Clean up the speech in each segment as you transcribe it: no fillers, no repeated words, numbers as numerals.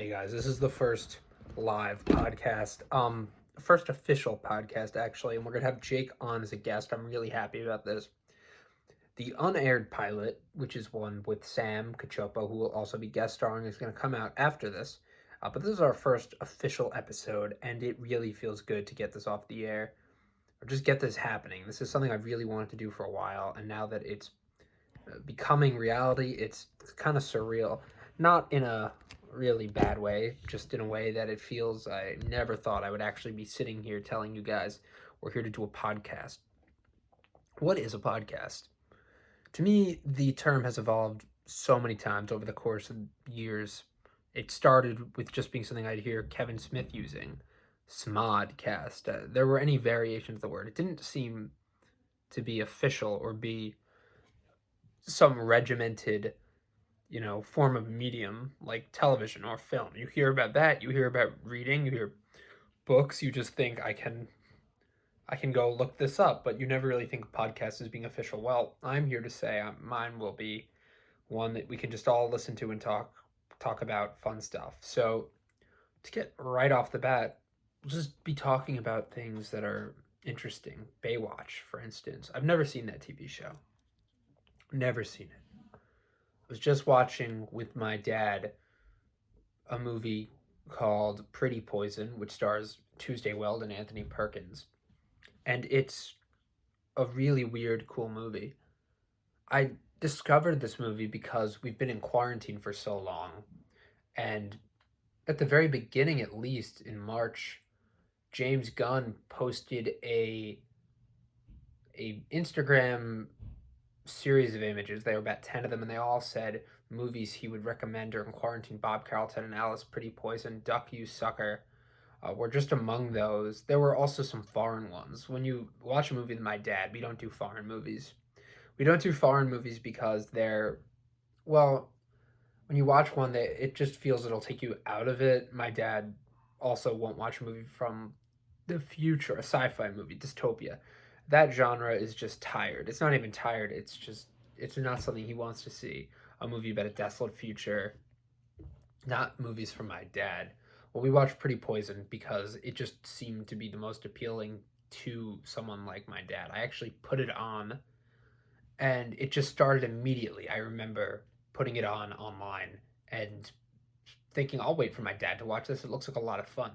Hey guys, this is the first live podcast, first official podcast actually, and we're gonna have Jake on as a guest. I'm really happy about this. The unaired pilot, which is one with Sam Cachopo, who will also be guest starring, is gonna come out after this. But this is our first official episode, and it really feels good to get this off the air, or just get this happening. This is something I've really wanted to do for a while, and now that it's becoming reality, it's kind of surreal. Not in a really bad way, just in a way that it feels I never thought I would actually be sitting here telling you guys we're here to do a podcast. What is a podcast? To me, the term has evolved so many times over the course of years. It started with just being something I'd hear Kevin Smith using, Smodcast. There were any variations of the word. It didn't seem to be official or be some regimented, form of medium like television or film. You hear about that, you hear about reading, you hear books, you just think I can go look this up, but you never really think of podcasts as being official. Well, I'm here to say mine will be one that we can just all listen to and talk about fun stuff. So, to get right off the bat, we'll just be talking about things that are interesting. Baywatch, for instance. I've never seen that TV show. Never seen it. I was just watching with my dad a movie called Pretty Poison, which stars Tuesday Weld and Anthony Perkins. And it's a really weird, cool movie. I discovered this movie because we've been in quarantine for so long. And at the very beginning, at least in March, James Gunn posted a Instagram series of images. There were about 10 of them, and they all said movies he would recommend during quarantine. Bob Carlton and Alice, Pretty Poison, Duck You Sucker were just among those. There were also some foreign ones. When you watch a movie with my dad, we don't do foreign movies. We don't do foreign movies because well, when you watch one, it just feels it'll take you out of it. My dad also won't watch a movie from the future, a sci-fi movie, dystopia. That genre is just tired. It's not even tired. It's not something he wants to see. A movie about a desolate future, not movies from my dad. Well, we watched Pretty Poison because it just seemed to be the most appealing to someone like my dad. I actually put it on, and it just started immediately. I remember putting it on online and thinking, I'll wait for my dad to watch this. It looks like a lot of fun.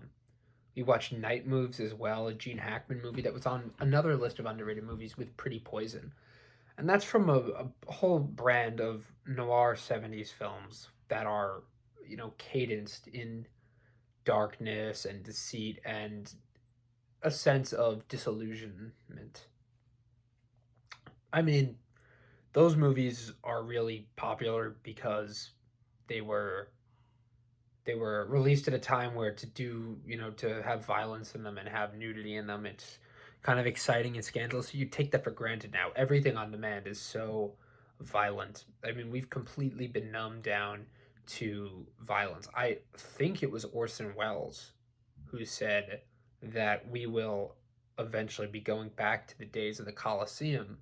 We watched Night Moves as well, a Gene Hackman movie that was on another list of underrated movies with Pretty Poison. And that's from a whole brand of noir 70s films that are, cadenced in darkness and deceit and a sense of disillusionment. I mean, those movies are really popular because they were they were released at a time where to have violence in them and have nudity in them, it's kind of exciting and scandalous. So you take that for granted now. Everything on demand is so violent. I mean, we've completely been numbed down to violence. I think it was Orson Welles who said that we will eventually be going back to the days of the Colosseum.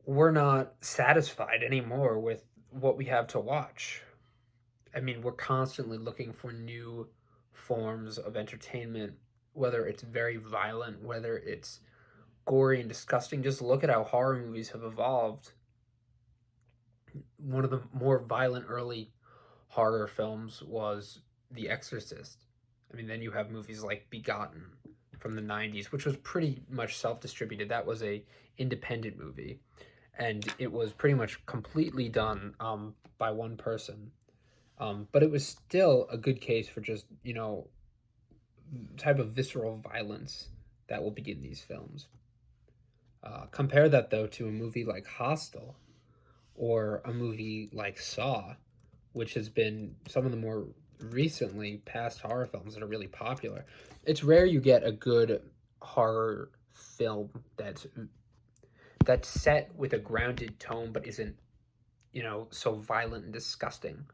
We're not satisfied anymore with what we have to watch. I mean, we're constantly looking for new forms of entertainment, whether it's very violent, whether it's gory and disgusting. Just look at how horror movies have evolved. One of the more violent early horror films was The Exorcist. I mean, then you have movies like Begotten from the 90s, which was pretty much self-distributed. That was a independent movie, and it was pretty much completely done by one person. But it was still a good case for just, type of visceral violence that will be in these films. Compare that, though, to a movie like Hostel or a movie like Saw, which has been some of the more recently past horror films that are really popular. It's rare you get a good horror film that's set with a grounded tone but isn't, so violent and disgusting.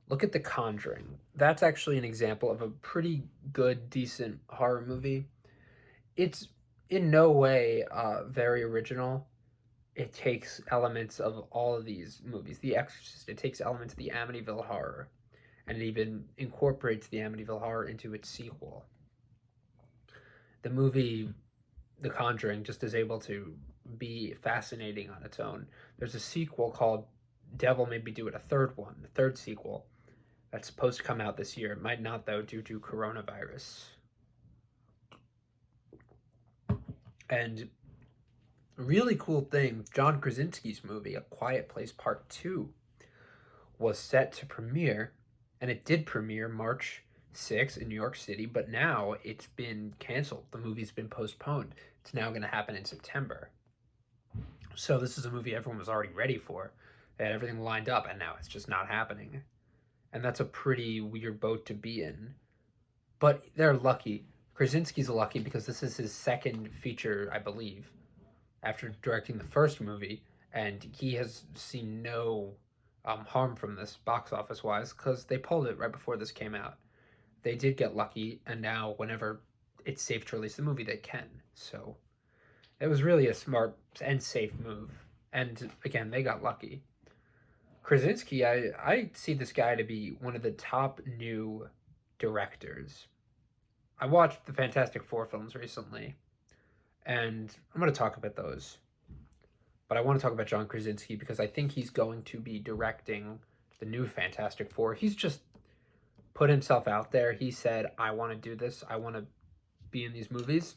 Look at The Conjuring. That's actually an example of a pretty good, decent horror movie. It's in no way very original. It takes elements of all of these movies. The Exorcist, it takes elements of the Amityville Horror. and it even incorporates the Amityville Horror into its sequel. The movie The Conjuring just is able to be fascinating on its own. There's a sequel called Devil Made Me Do It, a third sequel that's supposed to come out this year. It might not, though, due to coronavirus. And really cool thing, John Krasinski's movie, A Quiet Place Part 2, was set to premiere, and it did premiere March 6th in New York City, but now it's been canceled. The movie's been postponed. It's now going to happen in September. So this is a movie everyone was already ready for. They had everything lined up, and now it's just not happening. And that's a pretty weird boat to be in. But they're lucky. Krasinski's lucky because this is his second feature, I believe, after directing the first movie, and he has seen no harm from this box office wise because they pulled it right before this came out. They did get lucky, and now whenever it's safe to release the movie, they can. So it was really a smart and safe move. And again, they got lucky. Krasinski, I see this guy to be one of the top new directors. I watched the Fantastic Four films recently, and I'm going to talk about those. But I want to talk about John Krasinski because I think he's going to be directing the new Fantastic Four. He's just put himself out there. He said, I want to do this. I want to be in these movies.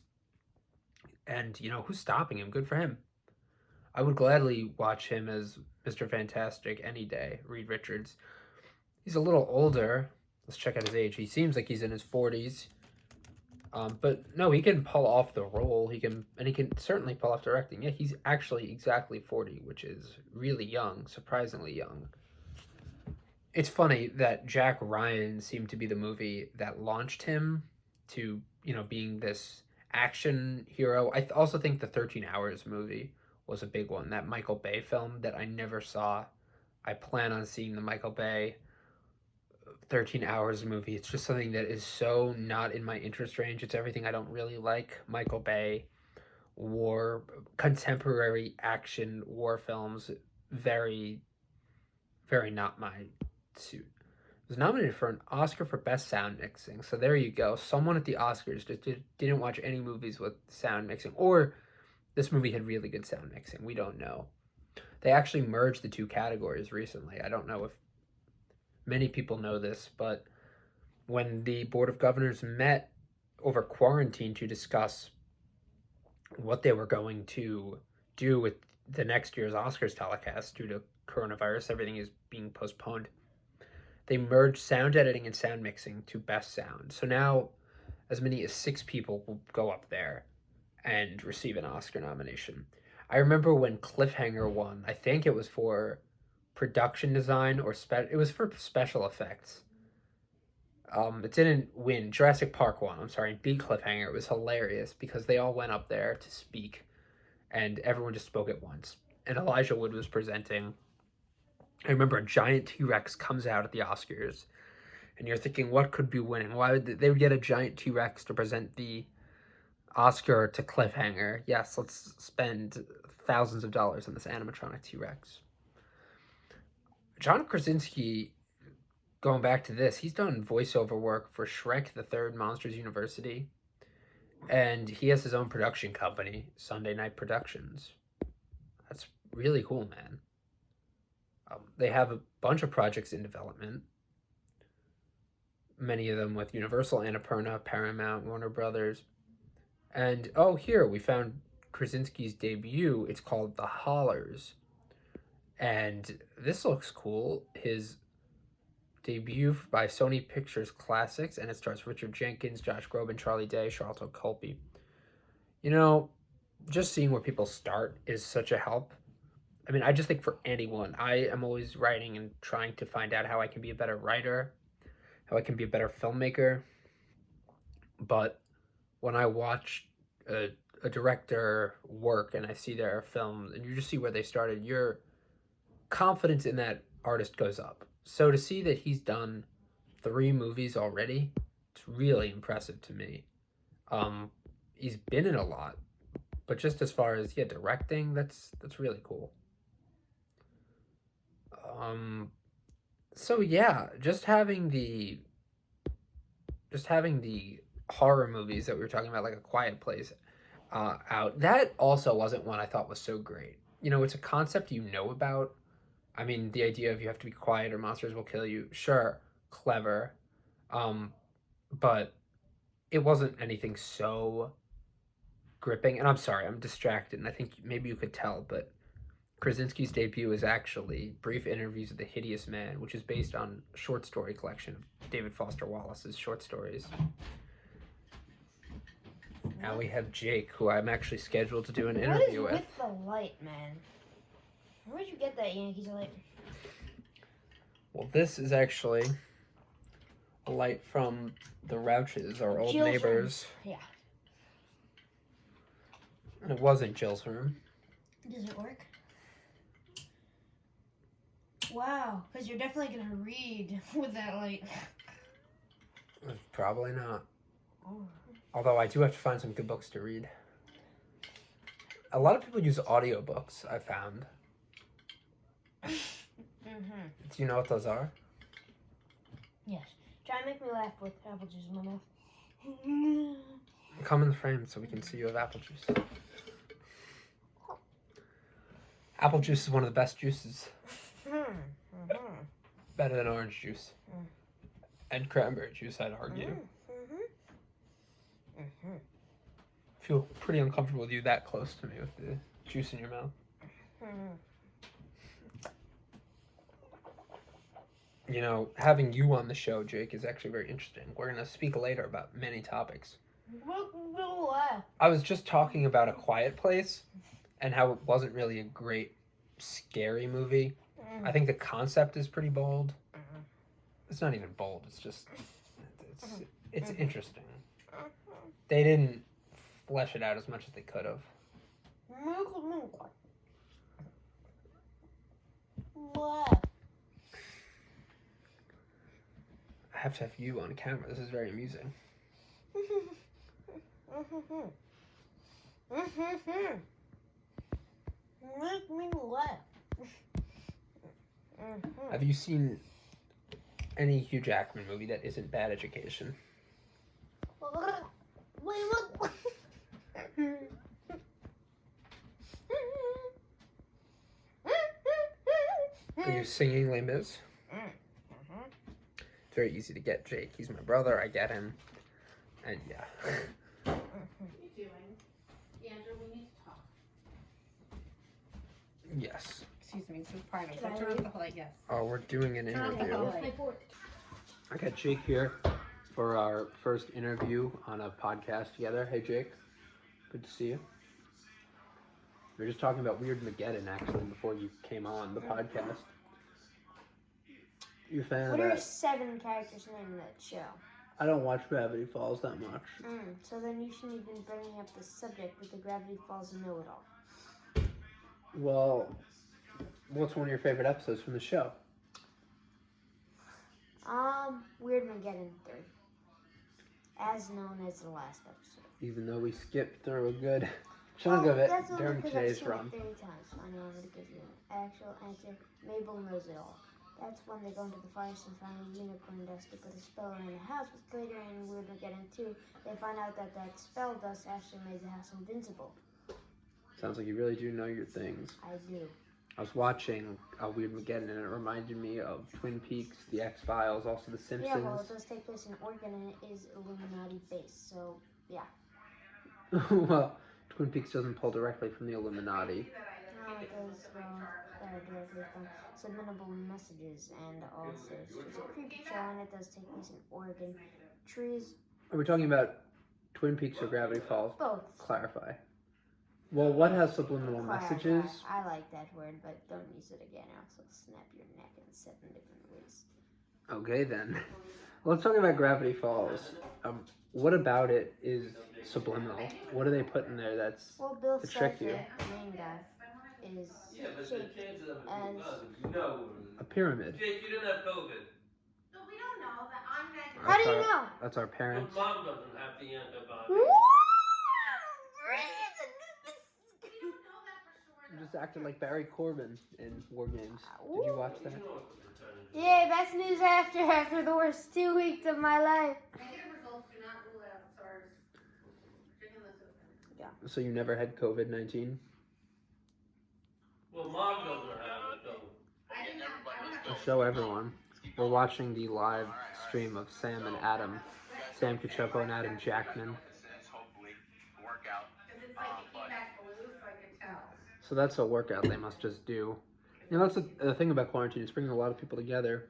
And, who's stopping him? Good for him. I would gladly watch him as Mr. Fantastic any day, Reed Richards. He's a little older. Let's check out his age. He seems like he's in his 40s. But no, he can pull off the role. He can certainly pull off directing. Yeah, he's actually exactly 40, which is really young, surprisingly young. It's funny that Jack Ryan seemed to be the movie that launched him to, being this action hero. I also think the 13 Hours movie was a big one, that Michael Bay film that I never saw. I plan on seeing the Michael Bay 13 Hours movie. It's just something that is so not in my interest range. It's everything I don't really like. Michael Bay, war, contemporary action war films, very, very not my suit. It was nominated for an Oscar for Best Sound Mixing. So there you go. Someone at the Oscars just didn't watch any movies with sound mixing. Or this movie had really good sound mixing. We don't know. They actually merged the two categories recently. I don't know if many people know this, but when the Board of Governors met over quarantine to discuss what they were going to do with the next year's Oscars telecast due to coronavirus, everything is being postponed. They merged sound editing and sound mixing to best sound. So now as many as 6 people will go up there and receive an Oscar nomination. I remember when Cliffhanger won, I think it was for production design or it was for special effects. It didn't win. Jurassic Park won. I'm sorry, beat Cliffhanger. It was hilarious because they all went up there to speak, and everyone just spoke at once. And Elijah Wood was presenting. I remember a giant T-Rex comes out at the Oscars, and you're thinking, what could be winning? Why would they get a giant T-Rex to present the Oscar to Cliffhanger? Yes, let's spend thousands of dollars on this animatronic T-Rex. John Krasinski, going back to this, he's done voiceover work for Shrek the Third, Monsters University, and he has his own production company, Sunday Night Productions. That's really cool, man. They have a bunch of projects in development, many of them with Universal, Annapurna, Paramount, Warner Brothers. And, here, we found Krasinski's debut. It's called The Hollers. And this looks cool. His debut by Sony Pictures Classics, and it stars Richard Jenkins, Josh Groban, Charlie Day, Charlton Colby. Just seeing where people start is such a help. I mean, I just think for anyone, I am always writing and trying to find out how I can be a better writer, how I can be a better filmmaker. But when I watch a director work and I see their films and you just see where they started, your confidence in that artist goes up. So to see that he's done 3 movies already, it's really impressive to me. He's been in a lot, but just as far as directing, that's really cool. So yeah, just having the horror movies that we were talking about, like A Quiet Place, out. That also wasn't one I thought was so great. You know, it's a concept you know about. I mean, the idea of you have to be quiet or monsters will kill you. Sure, clever, um, but it wasn't anything so gripping. And I'm sorry, I'm distracted, and I think maybe you could tell, but Krasinski's debut is actually Brief Interviews with the Hideous Man, which is based on a short story collection of David Foster Wallace's short stories. Now we have Jake, who I'm actually scheduled to do an interview with. What is with the light, man? Where'd you get that Yankees light? Well, this is actually a light from the Rouches, our old neighbors. Yeah. And it was in Jill's room. Does it work? Wow, because you're definitely going to read with that light. Probably not. Oh. Although I do have to find some good books to read. A lot of people use audiobooks, I found. Mm-hmm. Do you know what those are? Yes. Try and make me laugh with apple juice in my mouth. Come in the frame so we can see you have apple juice. Apple juice is one of the best juices. Mm-hmm. Better than orange juice. Mm. And cranberry juice, I'd argue. Mm-hmm. Mm-hmm. I feel pretty uncomfortable with you that close to me with the juice in your mouth. Mm-hmm. You know, having you on the show, Jake, is actually very interesting. We're going to speak later about many topics. What? I was just talking about A Quiet Place and how it wasn't really a great scary movie. Mm. I think the concept is pretty bold. Mm-hmm. It's not even bold. It's just, it's Mhm. interesting. They didn't flesh it out as much as they could have. What? I have to have you on camera. This is very amusing. Make me laugh. Have you seen any Hugh Jackman movie that isn't Bad Education? Wait, what? Are you singing Les Mis? It's very easy to get Jake. He's my brother. I get him. And yeah. What are you doing? Andrew, we need to talk. Yes. Excuse me, this is private. Can I Turn off leave? the light, yes. Oh, we're doing an Turn off the interview. light. I got Jake here for our first interview on a podcast together. Hey, Jake. Good to see you. We were just talking about Weird Mageddon, actually, before you came on the podcast. You a fan What of are that? 7 characters named in that show? I don't watch Gravity Falls that much. So then you shouldn't even bring up the subject with the Gravity Falls know-it-all. Well, what's one of your favorite episodes from the show? Weird Mageddon 3. As known as the last episode. Even though we skipped through a good chunk of it that's only during because today's I've seen run. it 30 times. So I know I'm going to give you an actual answer. Mabel knows it all. That's when they go into the forest and find a unicorn dust to put a spell around the house, but later in Weird Mageddon 2, they find out that that spell dust actually made the house invincible. Sounds like you really do know your things. I do. I was watching Weird Mageddon and it reminded me of Twin Peaks, The X-Files, also The Simpsons. Yeah, well, it does take place in Oregon and it is Illuminati based, so yeah. Well, Twin Peaks doesn't pull directly from the Illuminati. No, it does directly from subliminal messages, and also it's a creepy show and it does take place in Oregon. Trees. Are we talking about Twin Peaks or Gravity Falls? Both. Clarify. Well, what has subliminal Clarify. messages? I like that word, but don't use it again, or else I'll snap your neck in 7 different ways. Okay, then. Let's talk about Gravity Falls. What about it is subliminal? What do they put in there that's Well, Bill to trick you? Cipher, the main guy, is shaped as... A pyramid. Jake, you didn't have COVID. No, we don't know that I'm negative. How do you know? That's our parents. Your mom doesn't have the antibodies. We don't know that for sure. just acted like Barry Corbin in War Games. Did you watch that? You know what the percentage is. Yeah, that's news after the worst 2 weeks of my life. Negative results do not rule out SARS. Virginia lives with it. So you never had COVID-19? Well, Mom doesn't have it, though. I didn't have. I don't have. I'll show everyone. We're watching the live stream of Sam and Adam. Sam Cachopo and Adam Jackman. Because it's like it came back blue, so I could tell. So that's a workout they must just do. You know, that's the thing about quarantine. It's bringing a lot of people together.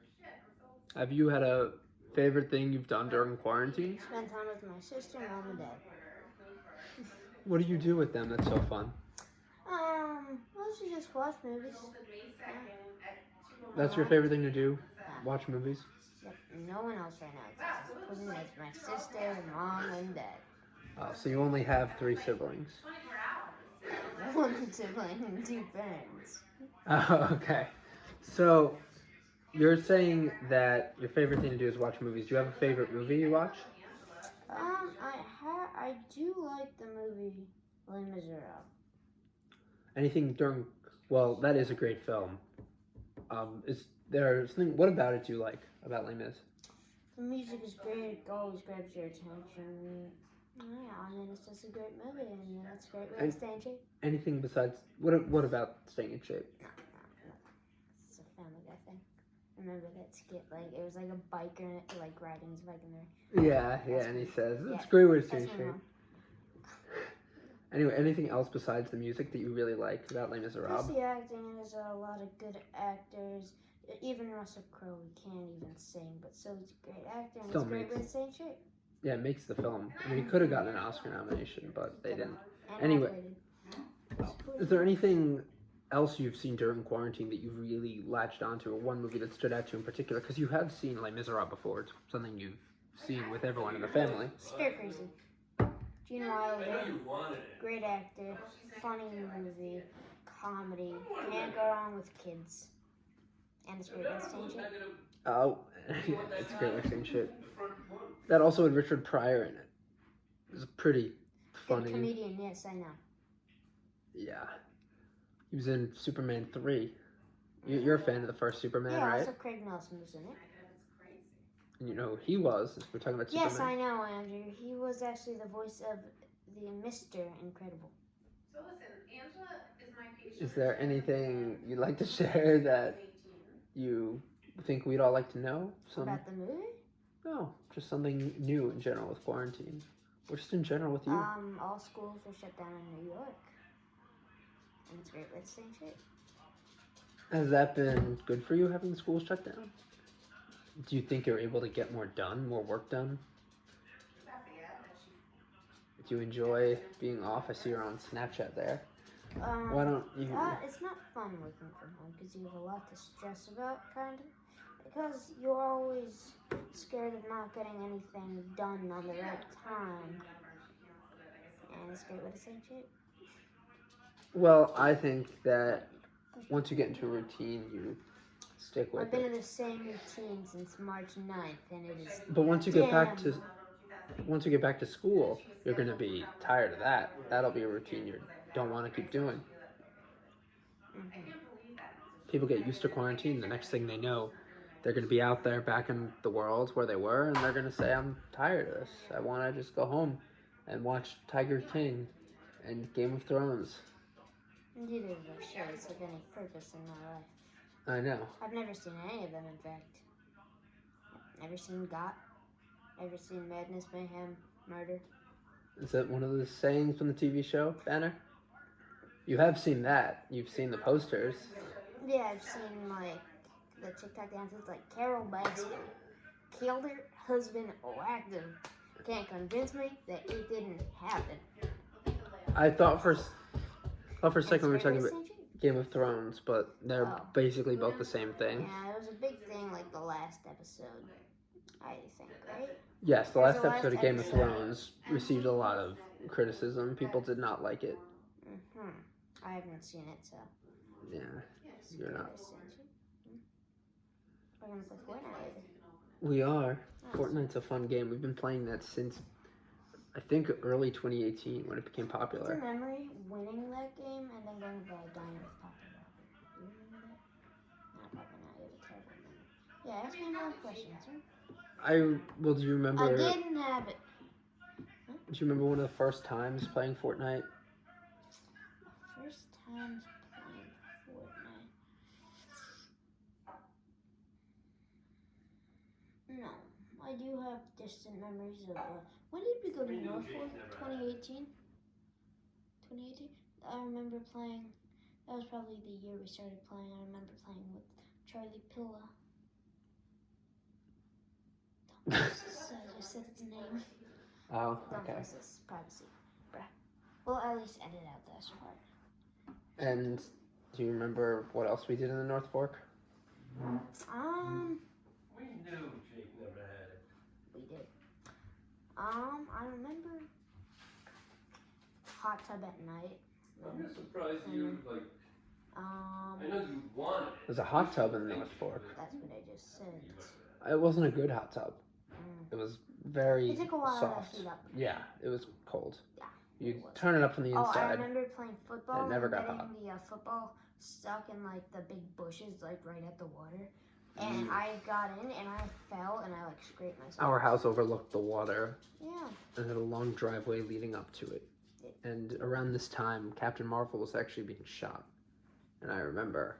Have you had a favorite thing you've done during quarantine? Spend time with my sister, mom, and dad. What do you do with them that's so fun? Mostly just watch movies. That's your favorite thing to do? Watch movies? Yep, no one else right now. It's just my sister, mom, and dad. So you only have 3 siblings. 24 hours. One sibling and 2 parents. Oh, okay. So you're saying that your favorite thing to do is watch movies. Do you have a favorite movie you watch? I do like the movie Les Miserables. Anything during? Well, that is a great film. Is there something? What about it do you like about Les Mis? The music is great. It always grabs your attention. Yeah, I mean it's just a great movie, and it's a great way to stay in shape. Anything besides? What about staying in shape? No. It's a Family Guy thing. Remember that skit? Like it was like a biker, like riding his bike in there. Yeah, and he says it's a great way to stay in That's my shape. mom. Anyway, anything else besides the music that you really like about Les Miserables? Just the acting. There's a lot of good actors. Even Russell Crowe, he can't even sing, but so he's a great actor, and Still it's a great makes- way to stay in shape. Yeah, it makes the film. I mean, he could have gotten an Oscar nomination, but they didn't. And Anyway. Oscar-rated. Is there anything else you've seen during quarantine that you really latched onto, or one movie that stood out to you in particular? Because you have seen Les Miserables before. It's something you've seen with everyone in the family. Stir Crazy. Gene I know Wilder, you wanted it. great actor, funny movie, comedy. Can't go wrong with kids. And it's great way to stay in shape. Oh, it's a great mixing shit. That also had Richard Pryor in it. It was pretty Good funny. comedian, yes, I know. Yeah. He was in Superman 3. You're a fan of the first Superman, Yeah, right? also Craig Nelson was in it. And you know who he was. We're talking about Yes, Superman. I know, Andrew. He was actually the voice of the Mr. Incredible. So listen, Angela is my patient. Is there anything you'd like to share that 18. you think we'd all like to know? About the movie? No, just something new in general with quarantine. Or just in general with you. All schools were shut down in New York. And it's a great way to stay in shape. Has that been good for you, having the schools shut down? Do you think you're able to get more done, more work done? Do you enjoy being off? I see you're on Snapchat there. Why don't you... It's not fun working from home because you have a lot to stress about, kind of. Because you're always scared of not getting anything done on the right time. And it's a great way to stay in shape. Well, I think that once you get into a routine, you stick I've with been it. in the same routine since March 9th, and it is But once you get back damn. to school, you're going to be tired of that. That'll be a routine you don't want to keep doing. Mhm. People get used to quarantine. The next thing they know, they're going to be out there back in the world where they were, and they're going to say, I'm tired of this. I want to just go home and watch Tiger King and Game of Thrones. Neither of those shows have any purpose in my life. I know. I've never seen any of them, in fact. Never seen Got. Never seen Madness, Mayhem, Murder. Is that one of the sayings from the TV show, Banner? You have seen that. You've seen the posters. Yeah, I've seen, like, the TikTok dances, like Carol Baskin killed her husband active. Can't convince me that it didn't happen. I thought for a second we were talking It's about very Game of Thrones, but they're Oh. basically both the same thing. Yeah, it was a big thing, like the last episode, I think, right? Yes, the There's last a last episode of Game of episode. Thrones received a lot of criticism. People did not like it. Mm-hmm. I haven't seen it, so. Yeah, It's a you're great not. way to stay in shape. We're gonna play Fortnite later. We are. Fortnite's a fun game. We've been playing that since I think early 2018 when it became It's a popular. memory winning that game and then going to bed dying with Papa Walker. Do you remember that? Not probably not. You have a terrible memory. Yeah, ask me more questions, sir. Do you remember? I didn't have it. Do you remember one of the first times playing Fortnite? First times playing Fortnite. No, I do have distant memories of. When did we go to Norfolk? 2018. 2018. I remember playing. That was probably the year we started playing. I remember playing with Charlie Pilla. Don't I just said its name. Oh, Don't okay. press this. Privacy. Bruh. We'll at least edit out this part. And do you remember what else we did in the North Fork? We knew Jake never had it. We did. I remember hot tub at night. I'm just surprised you, like, I know you wanted it. There's a hot tub in the North Fork. That's what I just said. It wasn't a good hot tub. It was very It took a while soft. to heat up. Yeah, it was cold. Yeah. You turn it up from the Oh, I inside. remember playing football It never and got getting hot. the football stuck in like the big bushes, like right at the water. And I got in and I fell and I like scraped myself. Our house overlooked the water Yeah. and had a long driveway leading up to it. And around this time, Captain Marvel was actually being shot. And I remember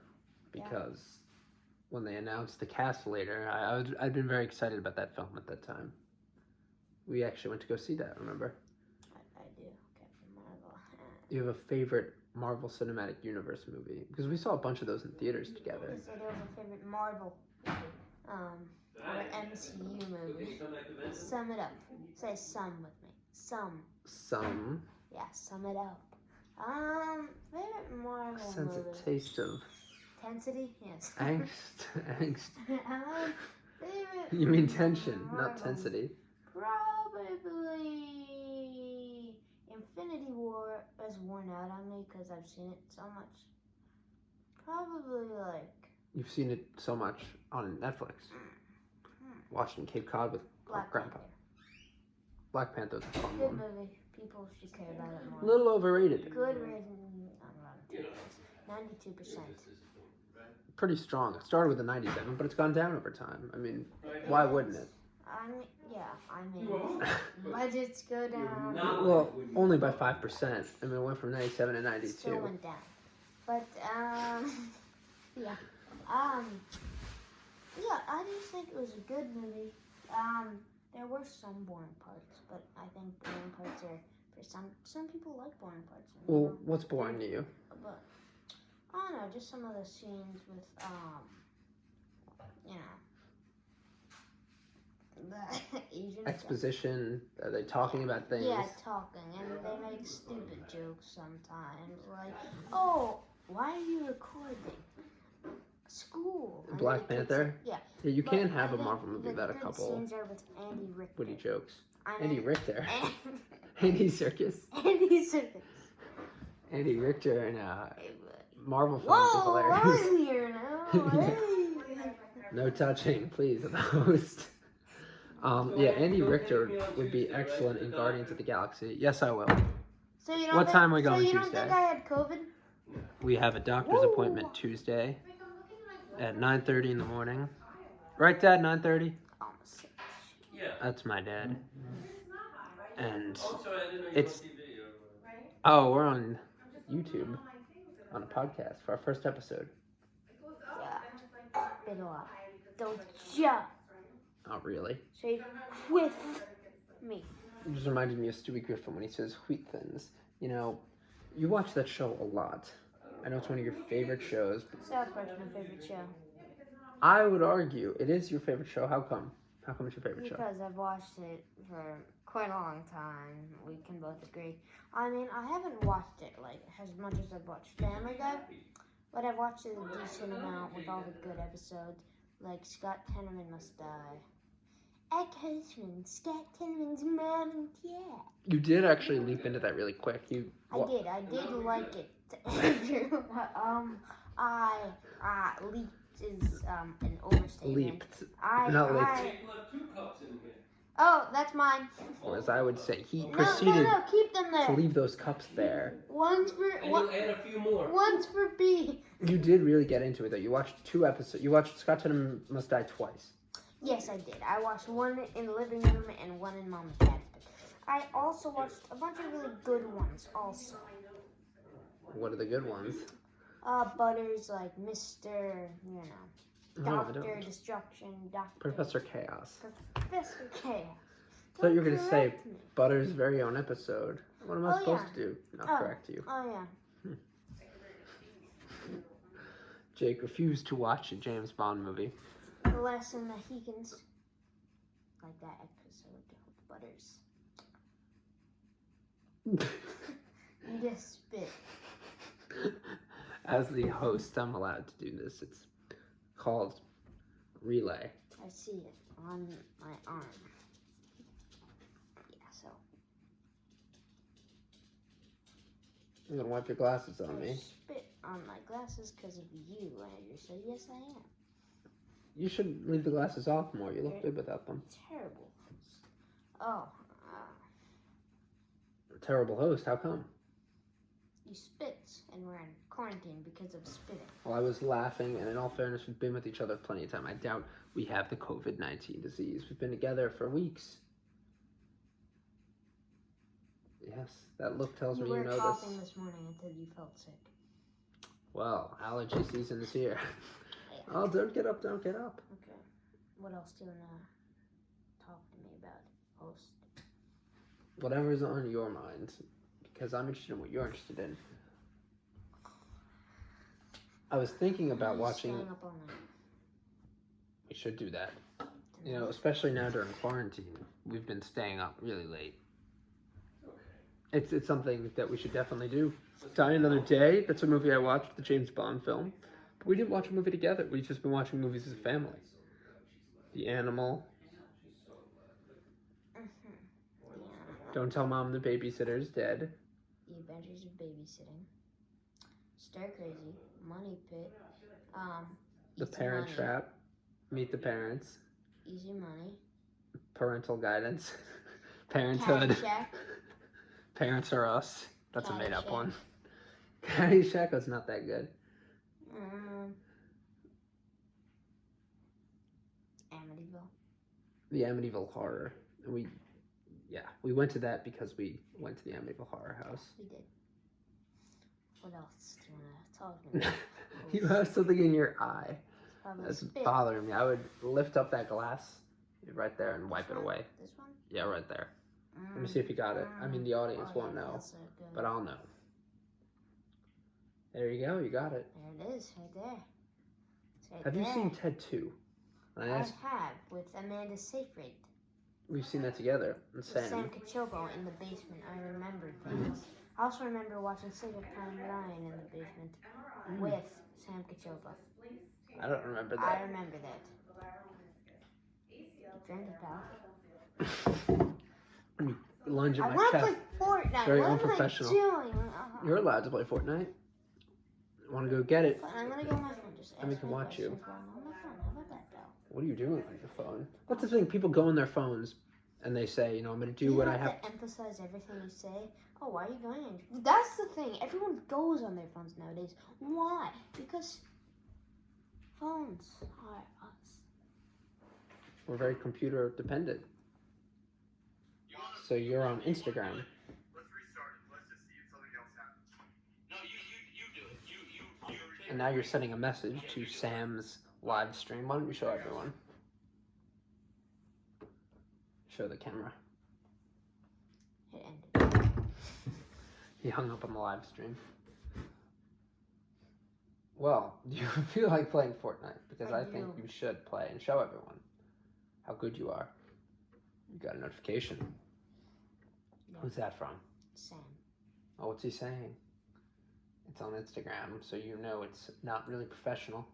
because when they announced the cast later, I'd been very excited about that film at that time. We actually went to go see that, remember? I do, Captain Marvel. You have a favorite Marvel Cinematic Universe movie? Because we saw a bunch of those in theaters together. You said it was a favorite Marvel movie. Or MCU movie. Sum it up. Say sum with me. Sum. Some. Yeah, sum it up. Favorite Marvel I sense movie. a taste of Intensity? Yes. angst. Angst. Favorite You mean tension, not Marvel. tensity. Probably Infinity War has worn out on me because I've seen it so much. Probably like You've seen it so much on Netflix. Watching Cape Cod with Black Grandpa. Panther. Black Panther's a fun Good one. movie. People should care about it more. A little overrated. Good rating on Rotten Tomatoes. 92%. Pretty strong. It started with a 97, but it's gone down over time. I mean, why wouldn't it? I mean, budgets go down. Well, only by 5%. I mean, it went from 97 to Still 92. went down. But, yeah. Yeah, I just think it was a good movie. There were some boring parts, but I think boring parts are, for some people like boring parts. Well, what's boring to you? But, I don't know, just some of the scenes with, you know, the Asian Exposition? Are they talking about things? Yeah, talking, and they make stupid jokes sometimes, like, "Oh, why are you recording? School." Black Panther? Yeah. Yeah, you But can't have I a think Marvel movie the without a good couple scenes are with Andy Richter. witty jokes. I Andy mean, Richter. Andy Serkis. Andy Serkis. Andy Richter in a Hey, buddy. Marvel film Whoa, is hilarious. I'm here now. Hey. No touching, please, the host. Yeah, Andy Richter would be excellent in Guardians of the Galaxy. Yes, I will. So you don't What think, time are we going So you don't Tuesday? think I had COVID? We have a doctor's Woo. appointment Tuesday at 9:30 in the morning. Right, Dad? 9:30? Almost 6. Yeah. That's my dad. And Also, I didn't know you it's- were on TV or oh, we're on YouTube on a podcast for our first episode. Yeah. Been a lot. Don't jump. Not really. Say with me. It just reminded me of Stewie Griffin when he says wheat thins. You know, you watch that show a lot. I know it's one of your favorite shows. South Park's my favorite show. I would argue it is your favorite show. How come? How come it's your favorite show? Because I've watched it for quite a long time. We can both agree. I mean, I haven't watched it like as much as I've watched Family Guy, but I've watched it a decent amount with all the good episodes. Like Scott Tenorman Must Die. Echoesman, Scott Tenorman's mom and dad. You did actually leap into that really quick. I did like it. I leaped is an overstatement. Leaped. I Not leaked. I Jake left 2 cups in here. Oh, that's mine. Or as I would say, he No, proceeded keep them to there. leave those cups there. One's for And you'll add a few more. One's for B. You did really get into it, though. You watched 2 episodes. You watched Scott Tennant Must Die twice. Yes, I did. I watched one in the living room and one in Mom and Dad's bed. I also watched a bunch of really good ones. Also, What are the good ones? Butters, like Mr. Doctor Destruction, Professor Chaos. Professor Chaos. I thought you were going to Don't say correct me. Butters' very own episode. What am I Oh, supposed yeah. to do? Not Oh. correct you. Oh yeah. Jake refused to watch a James Bond movie. The Last of the Mohicans. Like that episode of Butters. You just spit. As the host, I'm allowed to do this. It's called relay. I see it on my arm. Yeah, so. I'm going to wipe your glasses on me. Spit on my glasses because of you, Andrew. So yes, I am. You should leave the glasses off more. You look good without them. Terrible. Oh, Terrible host. How come? you spit, and we're in quarantine because of spitting. Well, I was laughing, and in all fairness, we've been with each other plenty of time. I doubt we have the COVID-19 disease. We've been together for weeks. Yes, that look tells me you were know coughing this. this morning until you felt sick. Well, allergy season is here. Oh, don't get up, don't get up. Okay. What else do you want to talk to me about, host? Whatever's on your mind, because I'm interested in what you're interested in. I was thinking about watching. Staying up all night. We should do that. You know, especially now during quarantine, we've been staying up really late. It's something that we should definitely do. Die Another Day, that's a movie I watched, the James Bond film. But we didn't watch a movie together. We've just been watching movies as a family. The Animal. Don't Tell Mom the Babysitter's Dead. The Adventures of Babysitting. Stir Crazy. Money Pit. The Easy Parent Money. Trap. Meet the Parents. Easy Money. Parental Guidance. Parenthood. Caddyshack. Parents Are Us. That's a made-up Caddyshack. one. Caddyshack was not that good. Amityville. The Amityville Horror. And we went to that because we went to the Amityville Horror House. We did. What else do you want to talk to me about? You have something in your eye Probably that's spit. bothering me. I would lift up that glass right there and wipe it One? away. This one? Yeah, right there. Let me see if you got it. I mean, the audience Oh, won't that know, feels so good. but I'll know. There you go. You got it. There it is, right there. It's right Have you there. seen Ted 2? And I I asked, have, with Amanda Seyfried. we've seen that together. And With Sam. Sam Cachopo in the basement. I remember things. I also remember watching Saving Private Ryan in the basement with Sam Cachopo. I don't remember I that. remember that. Drink it, pal. Lunge in I my want to chest. play Fortnite. Very what unprofessional. am I doing? You're allowed to play Fortnite. Want to go get it? Fine, I'm gonna go on my phone. Just And we ask can me watch you. questions while I'm on my phone. How about that, pal? What are you doing on your phone? That's the thing. People go on their phones and they say, I'm going to do You what I have have to emphasize everything you say. Oh, why are you going? That's the thing. Everyone goes on their phones nowadays. Why? Because phones are us. We're very computer dependent. So you're on Instagram. Let's restart it. Let's just see if something else happens. No, you do it. You. And now you're sending a message to Sam's live stream. Why don't you show everyone? Show the camera. It ended. He hung up on the live stream. Well, do you feel like playing Fortnite? Because I I think do. you should play and show everyone how good you are. You got a notification. Yeah. Who's that from? Sam. Oh, what's he saying? It's on Instagram, so you know it's not really professional.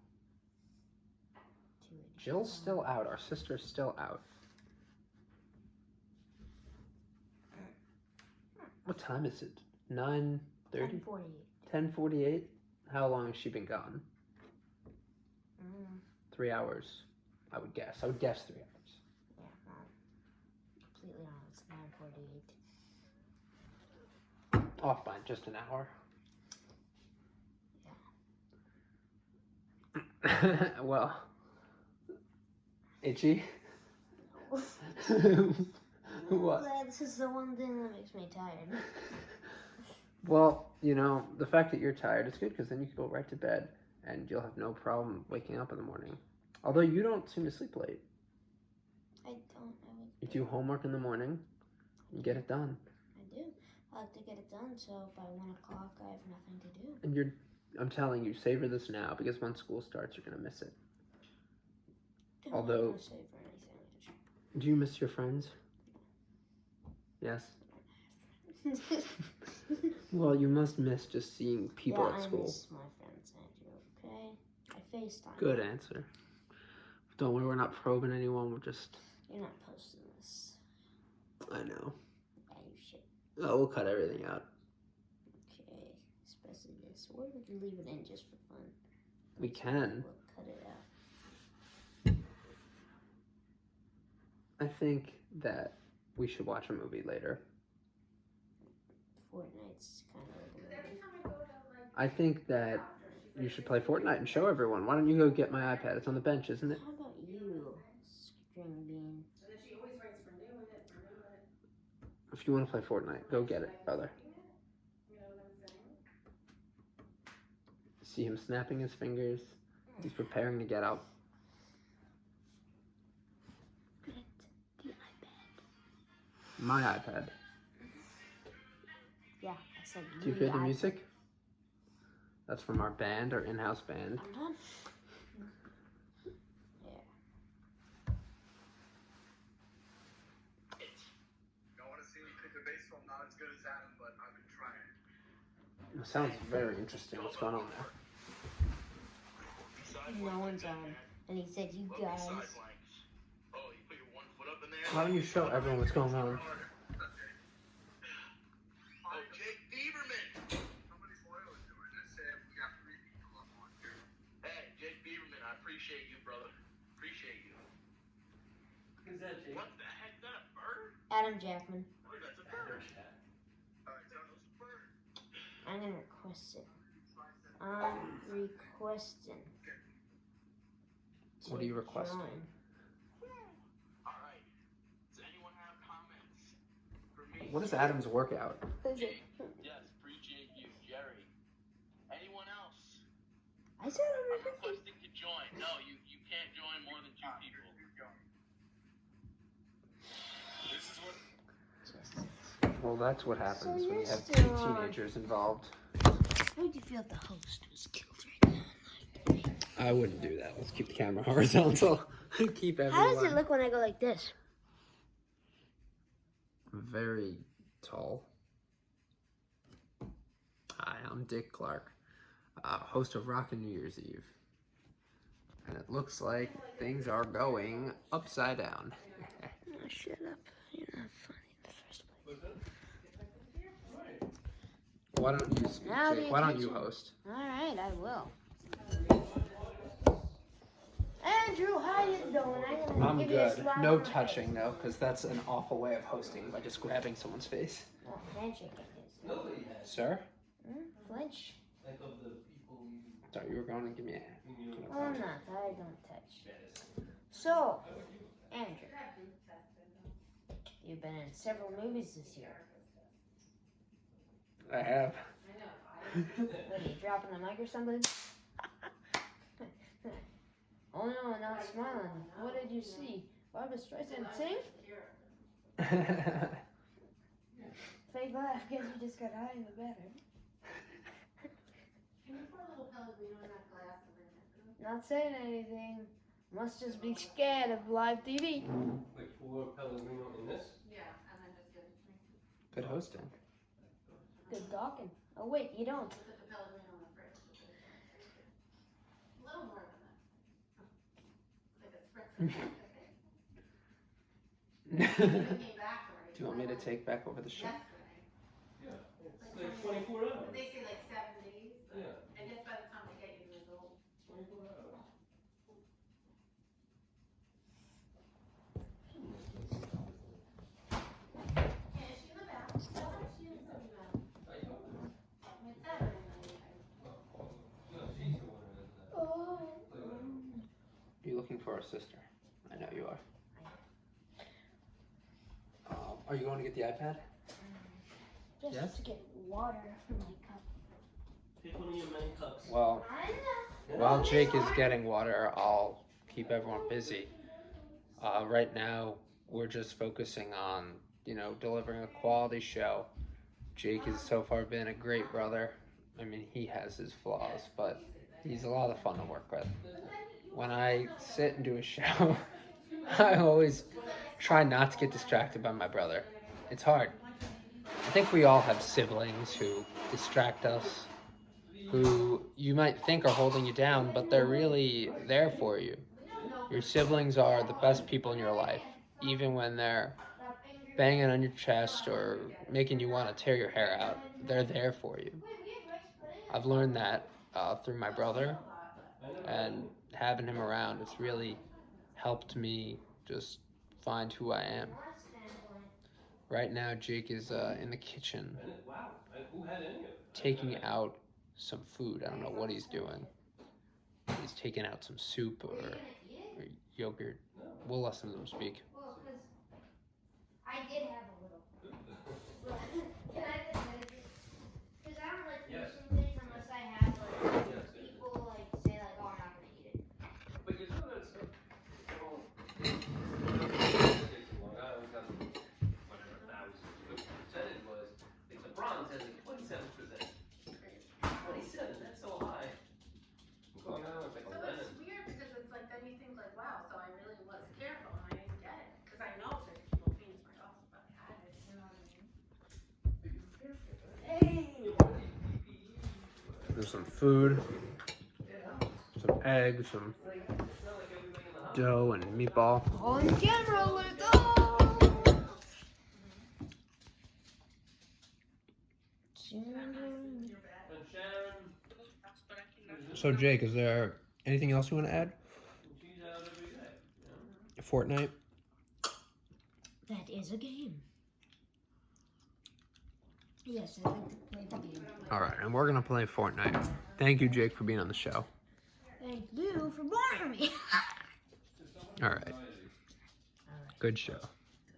Jill's still out. Our sister's still out. What time is it? 9:30? 10:48. 10:48? How long has she been gone? 3 hours, I would guess. I would guess 3 hours. Yeah. 9:48. Off by just an hour. Yeah. Well, itchy? What? This is the one thing that makes me tired. Well, you know, the fact that you're tired is good because then you can go right to bed and you'll have no problem waking up in the morning. Although you don't seem to sleep late. I don't. You do homework in the morning, you get it done. I do. I like to get it done, so by 1 o'clock I have nothing to do. And I'm telling you, savor this now because once school starts, you're gonna miss it. I'm Although- not gonna savor anything. Do you miss your friends? Yes. Well, you must miss just seeing people at school. I miss my friends, Andrew. Okay, I FaceTime. Good answer. Don't worry, we're not probing anyone. We're just. You're not posting this. I know. Yeah, you should. Oh, we'll cut everything out. Okay, especially this. Or we can leave it in just for fun. We can. We'll cut it out. I think that we should watch a movie later. Fortnite's kind of like a Every movie. time I go to like. I think that you should play Fortnite and show everyone. Why don't you go get my iPad? It's on the bench, isn't it? How about you, String Bean? And then she always writes renewing it. If you want to play Fortnite, go get it, brother. You know what I'm saying? See him snapping his fingers. He's preparing to get out. The iPad. My iPad. Yeah, I said Do you hear the music? That's from our band, our in-house band. I'm done. Don't want to see me pick a baseball. Not as good as Adam, but I've been trying. It sounds very interesting. What's going on there? No one's on. And he said, you guys. Oh, you put your one foot up in there? Why don't you show everyone what's going on? Oh, Jake Beaverman! Somebody's loyal to it. I said we got 3 people up on here. Hey, Jake Beaverman, I appreciate you, brother. Appreciate you. Who's that, Jake? What the heck? Is that a bird? Adam Jackman. Oh, that's a bird. Alright, tell us a bird. I'm gonna request it. I'm requesting. What are you requesting? Join. Alright. Does anyone have comments for me? What is Adam's workout? Jake, yes, appreciate you. Jerry. Anyone else? I said I'm I'm requesting. requesting to join. No, you can't join more than 2 people. This is what. Well, that's what happens So when you you're have still 2 on. teenagers involved. How would you feel if the host was killed right now? I wouldn't do that. Let's keep the camera horizontal. Keep everyone. How does it look when I go like this? Very tall. Hi, I'm Dick Clark, host of Rockin' New Year's Eve. And it looks like things are going upside down. Oh, shut up. You're not funny in the first place. Why don't you speak, Now Jake? the Why don't you attention. host? Alright, I will. Andrew, how you doing? I'm I'm give you a good. slap No on the touching face. though, because that's an awful way of hosting by just grabbing someone's face. Oh, handshake it is. Nobody has. Sir? Flinch? Like of the people you Thought you were going to give me a hand. Oh, I'm not. I don't touch. So, Andrew, you've been in several movies this year. I have. What, are you dropping the mic or something? Oh no, not smiling. What did you see? Barbara Streisand sing? Fake laugh, guess you just got high in the bedroom. Can you put a little Pellegrino in that glass and bring it? Not saying anything. Must just be scared of live TV. like pour Pellegrino in this. Yeah, and then just give it to me. Good hosting. Good talking. Oh wait, you don't. Put the Pellegrino in the fridge. A little more than that. Like a spritz. Do It came back already. you want me to take back over the show? Yesterday. Yeah. It's like 24 hours. They say like 7 days. Yeah. I guess by the time they get you the result. 24 hours. for us, sister. I know you are. Are you going to get the iPad? Just Yes? to get water from my cup. Take one of your many cups. Well, while Jake is getting water, I'll keep everyone busy. Right now, we're just focusing on, delivering a quality show. Jake has so far been a great brother. I mean, he has his flaws, but he's a lot of fun to work with. When I sit and do a show, I always try not to get distracted by my brother. It's hard. I think we all have siblings who distract us, who you might think are holding you down, but they're really there for you. Your siblings are the best people in your life, even when they're banging on your chest or making you want to tear your hair out. They're there for you. I've learned that through my brother, and having him around, it's really helped me just find who I am. Right now, Jake is in the kitchen Wow. Who had any of it? taking out some food. I don't know what he's doing. He's taking out some soup or yogurt. We'll listen to him speak. Well, because I did have a little. Can I just because I don't like finishing things unless I have people say oh I'm not gonna eat it. But you know that stuff. Long Island has whatever thousands. The percentage was the bronze has 27%. 27. That's so high. Long Island's like So 11. it's weird because it's like then you think like, wow, so I really was careful and I didn't get it. Because I know there's people famous like, oh, but I had it, you know what I mean? There's some food, some eggs, some dough, and meatball. On camera, let's go! So, Jake, is there anything else you want to add? Fortnite? That is a game. Yes, I like to play the game. All right, and we're going to play Fortnite. Thank you, Jake, for being on the show. Thank you for bothering me. All right. Good show.